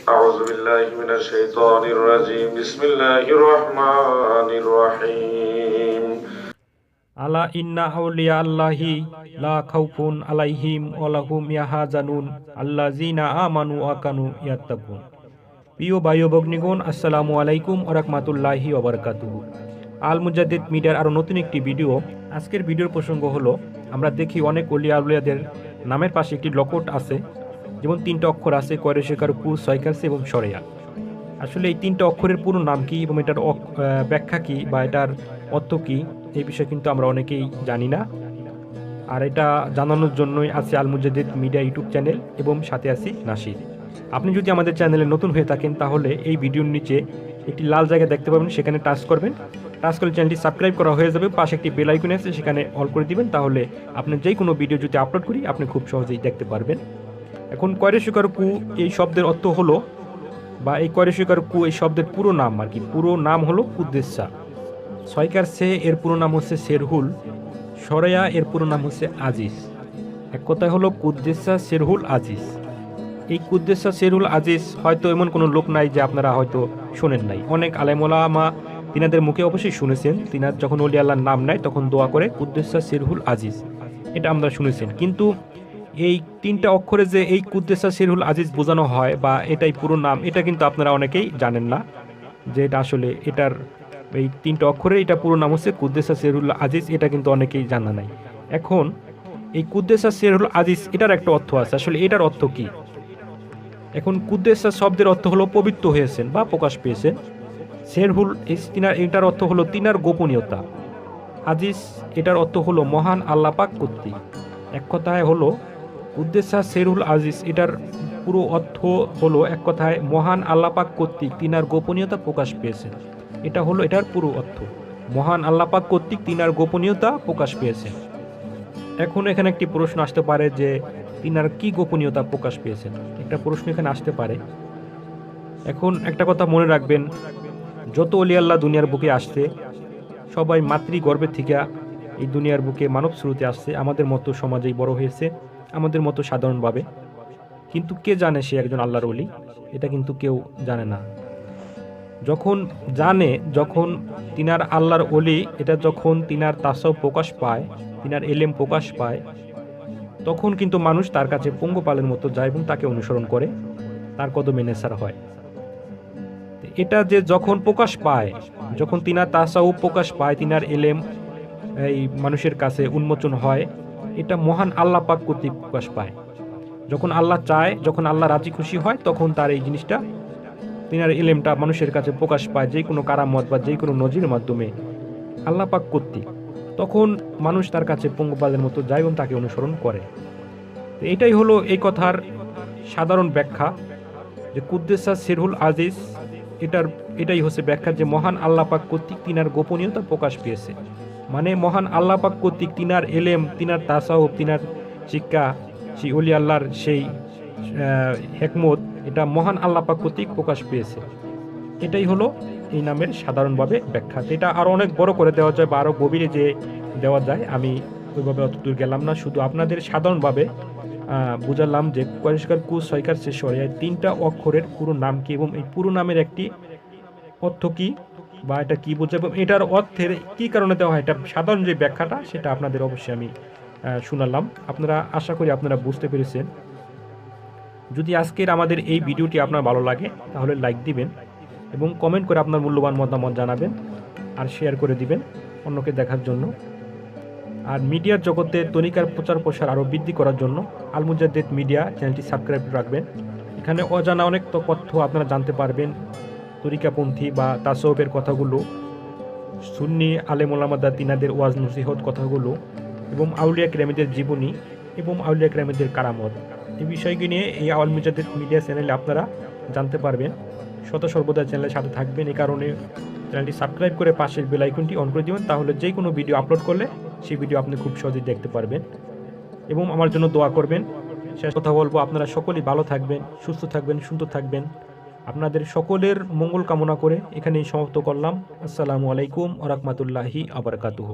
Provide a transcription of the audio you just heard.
أعوذ بالله من الشيطان الرجيم بسم الله الرحمن الرحيم আলা ইন্না আউলিয়া আল্লাহি লা খাউফুন আলাইহিম ওয়া লাহুম ইয়াহজানুন আল্লাযিনা আমানু ওয়া কানু ইয়াত্তাকুন। প্রিয় ভাই ও ভগ্নীগণ, আসসালামু আলাইকুম ওয়া রাহমাতুল্লাহি ওয়া বারাকাতুহু। আল মুজাদ্দিদ মিডিয়ার আরও নতুন একটি ভিডিও। আজকের ভিডিওর প্রসঙ্গ হলো, আমরা দেখি অনেক ওলিয়া আউলিয়াদের নামের পাশে একটি লকট আছে, যেমন 3টা অক্ষর আছে কয়রেশিকার কু সয়কারসে এবং সরেয়া। আসলে এই 3টা অক্ষরের পুরো নাম কি এবং এটার ব্যাখ্যা কি বা এটার অর্থ কি, এই বিষয়ে কিন্তু আমরা অনেকেই জানি না। আর এটা জানানোর জন্যই আছে আল মুজাদ্দিদ মিডিয়া ইউটিউব চ্যানেল এবং সাথে আছি নাসির। আপনি যদি আমাদের চ্যানেলে নতুন হয়ে থাকেন তাহলে এই ভিডিওর নিচে একটি লাল জায়গা দেখতে পাবেন, সেখানে টাচ করবেন। টাচ করলে চ্যানেলটি সাবস্ক্রাইব করা হয়ে যাবে। পাশে একটি বেল আইকন আছে, সেখানে অল করে দিবেন। তাহলে আপনি যে কোনো ভিডিও যদি আপলোড করি আপনি খুব সহজেই দেখতে পারবেন। এখন কয়রেশিকার কু এই শব্দের অর্থ হলো, বা এই কয়রেশিকার কু এই শব্দের পুরো নাম আর কি, পুরো নাম হলো কুদ্দেসা। সয়কার সে এর পুরো নাম হচ্ছে শেরহুল, সরেয়া এর পুরো নাম হচ্ছে আজিজ। এক কথায় হলো কুদ্দেসা শেরহুল আজিজ। এই কুদ্দেসা শেরহুল আজিজ হয়তো এমন কোনো লোক নাই যে আপনারা হয়তো শোনেন নাই। অনেক আলেমোলামা তিনাদের মুখে অবশ্যই শুনেছেন, তিনার যখন ওলি আল্লাহর নাম নেয় তখন দোয়া করে কুদ্দেসা শেরহুল আজিজ, এটা আমরা শুনেছেন। কিন্তু এই 3টা অক্ষরে যে এই কুদ্দেসা শেরহুল আজিজ বোঝানো হয় বা এটাই পুরো নাম, এটা কিন্তু আপনারা অনেকেই জানেন না যে এটা আসলে এটার এই 3টা অক্ষরের এটা পুরো নাম হচ্ছে কুদ্দেসা শেরহুল আজিজ, এটা কিন্তু অনেকেই জানা নাই। এখন এই কুদ্দেসা শেরহুল আজিজ এটার একটা অর্থ আছে, আসলে এটার অর্থ কি? এখন কুদ্দেসা শব্দের অর্থ হলো পবিত্র হয়েছেন বা প্রকাশ পেয়েছেন। শেরহুল এটার অর্থ হলো তিনার গোপনীয়তা। আজিজ এটার অর্থ হলো মহান আল্লাহ পাক কর্তৃক। এক কথায় হলো কুদ্দেসা শেরহুল আজিজ এটার পুরো অর্থ হলো এক কথায় মহান আল্লাহ পাক কর্তৃক তিনার গোপনীয়তা প্রকাশ পেয়েছেন। এটা হলো এটার পুরো অর্থ, মহান আল্লাহ পাক কর্তৃক তিনার গোপনীয়তা প্রকাশ পেয়েছেন। এখন এখানে একটি প্রশ্ন আসতে পারে যে তিনার কি গোপনীয়তা প্রকাশ পেয়েছেন, একটা প্রশ্ন এখানে আসতে পারে। এখন একটা কথা মনে রাখবেন, যত অলি আল্লাহ দুনিয়ার বুকে আসছে সবাই মাতৃগর্ভের থেকে এই দুনিয়ার বুকে মানব স্রোতে আসছে, আমাদের মতো সমাজেই বড় হয়েছে, আমাদের মতো সাধারণভাবে। কিন্তু কে জানে সে একজন আল্লাহর ওলি? এটা কিন্তু কেউ জানে না। যখন জানে, যখন তিনার আল্লাহর ওলি, এটা যখন তিনার তাসাউফ প্রকাশ পায়, তিনার এলেম প্রকাশ পায়, তখন কিন্তু মানুষ তার কাছে পঙ্গপালের মতো যায় এবং তাকে অনুসরণ করে, তার কদমে নেসার হয়। এটা যে যখন প্রকাশ পায়, যখন তিনার তাসাউফ প্রকাশ পায়, তিনার এলেম এই মানুষের কাছে উন্মোচন হয়, এটা মহান আল্লাহ পাক কর্তৃক প্রকাশ পায়। যখন আল্লাহ চায়, যখন আল্লাহ রাজি খুশি হয়, তখন তার এই জিনিসটা, তিনার ইলেমটা মানুষের কাছে প্রকাশ পায় যে কোনো কারামত বা যে কোনো নজির মাধ্যমে আল্লাহ পাক কর্তৃক। তখন মানুষ তার কাছে পঙ্গপালের মতো যায় এবং তাকে অনুসরণ করে। এটাই হলো এই কথার সাধারণ ব্যাখ্যা, যে কুদ্দেসা শেরহুল আজিজ এটাই হচ্ছে ব্যাখ্যা, যে মহান আল্লাহ পাক কর্তৃক তিনার গোপনীয়তা প্রকাশ পেয়েছে। মানে মহান আল্লাহ পাক কর্তৃক তিনার এলেম, তিনার তাসাউফ, তিনার শিক্ষা, সেই অলি আল্লাহর সেই হেকমত, এটা মহান আল্লাহ পাক কর্তৃক প্রকাশ পেয়েছে। এটাই হলো এই নামের সাধারণভাবে ব্যাখ্যা। এটা আরও অনেক বড় করে দেওয়া যায় বা আরও গভীরে যে দেওয়া যায়, আমি ওইভাবে অতদূর গেলাম না। শুধু আপনাদের সাধারণভাবে বুঝালাম যে পরিষ্কার কু সয়কার সে সরে 3টা অক্ষরের পুরো নাম কি এবং এই পুরো নামের একটি অর্থ কি বা এটা কি বোঝাবে, এটার অর্থের কি কারণে দেওয়া হয়, এটা সাধারণ যে ব্যাখ্যাটা সেটা আপনাদের অবশ্যই আমি শোনালাম। আপনারা আশা করি আপনারা বুঝতে পেরেছেন। যদি আজকের আমাদের এই ভিডিওটি আপনার ভালো লাগে তাহলে লাইক দিবেন এবং কমেন্ট করে আপনার মূল্যবান মতামত জানাবেন, আর শেয়ার করে দিবেন অন্যকে দেখার জন্য। আর মিডিয়ার জগতে তরিকার প্রচার প্রসার আরও বৃদ্ধি করার জন্য আল মুজাদ্দিদ মিডিয়া চ্যানেলটি সাবস্ক্রাইব রাখবেন। এখানে অজানা অনেক তথ্য আপনারা জানতে পারবেন, তরিকাপন্থী বা তাসাউফের কথাগুলো, সুন্নি আলেম ওলামাদের তিনাদের ওয়াজ নসিহত কথাগুলো, এবং আউলিয়া কেরামীদের জীবনী এবং আউলিয়া কেরামীদের কারামত, এই বিষয়গুলি নিয়ে এই আল মুজাদ্দিদ মিডিয়া চ্যানেলে আপনারা জানতে পারবেন। সর্বদা চ্যানেলের সাথে থাকবেন। এই কারণে চ্যানেলটি সাবস্ক্রাইব করে পাশের বেল আইকনটি অন করে দিবেন, তাহলে যে কোনো ভিডিও আপলোড করলে সেই ভিডিও আপনি খুব সহজেই দেখতে পারবেন। এবং আমার জন্য দোয়া করবেন। শেষ কথা বলবো, আপনারা সকলেই ভালো থাকবেন, সুস্থ থাকবেন, সুন্দর থাকবেন। আপনাদের সকলের মঙ্গল কামনা করে এখানেই সমাপ্ত করলাম। আসসালামু আলাইকুম ওয়া রাহমাতুল্লাহি ওয়া বারাকাতুহু।